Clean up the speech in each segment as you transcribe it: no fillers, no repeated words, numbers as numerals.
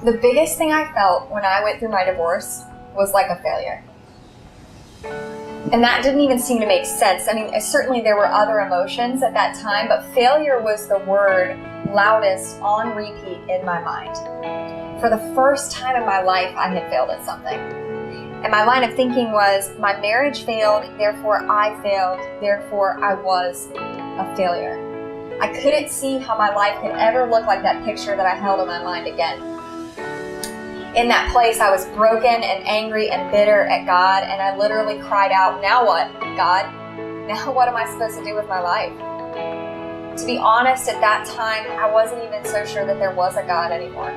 The biggest thing I felt when I went through my divorce was like a failure. And that didn't even seem to make sense. I mean, certainly there were other emotions at that time, but failure was the word loudest on repeat in my mind. For the first time in my life, I had failed at something. And my line of thinking was, my marriage failed, therefore I failed, therefore I was a failure. I couldn't see how my life could ever look like that picture that I held in my mind again. In that place, I was broken and angry and bitter at God, and I literally cried out, now what, God? Now what am I supposed to do with my life? To be honest, at that time, I wasn't even so sure that there was a God anymore.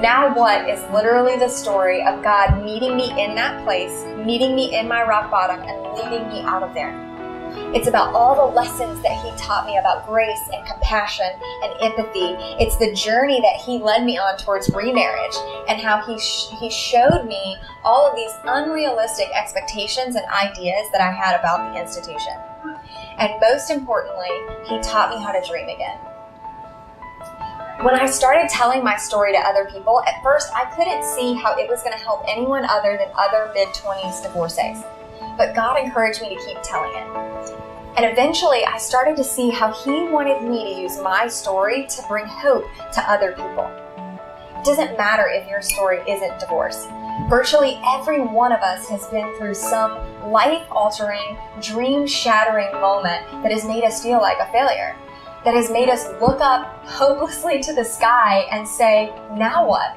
Now what is literally the story of God meeting me in that place, meeting me in my rock bottom, and leading me out of there. It's about all the lessons that He taught me about grace and compassion and empathy. It's the journey that He led me on towards remarriage, and how He showed me all of these unrealistic expectations and ideas that I had about the institution. And most importantly, He taught me how to dream again. When I started telling my story to other people, at first I couldn't see how it was going to help anyone other than other mid-20s divorcees. But God encouraged me to keep telling it. And eventually I started to see how He wanted me to use my story to bring hope to other people. It doesn't matter if your story isn't divorce. Virtually every one of us has been through some life-altering, dream-shattering moment that has made us feel like a failure, that has made us look up hopelessly to the sky and say, now what?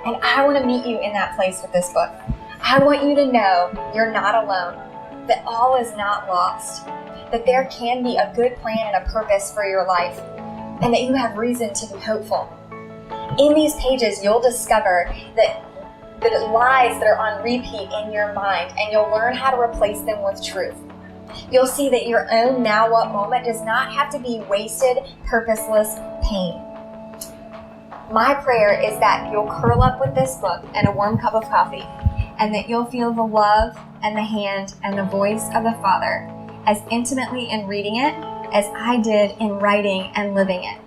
And I want to meet you in that place with this book. I want you to know you're not alone, that all is not lost, that there can be a good plan and a purpose for your life, and that you have reason to be hopeful. In these pages, you'll discover that the lies that are on repeat in your mind, and you'll learn how to replace them with truth. You'll see that your own now what moment does not have to be wasted, purposeless pain. My prayer is that you'll curl up with this book and a warm cup of coffee, and that you'll feel the love and the hand and the voice of the Father as intimately in reading it as I did in writing and living it.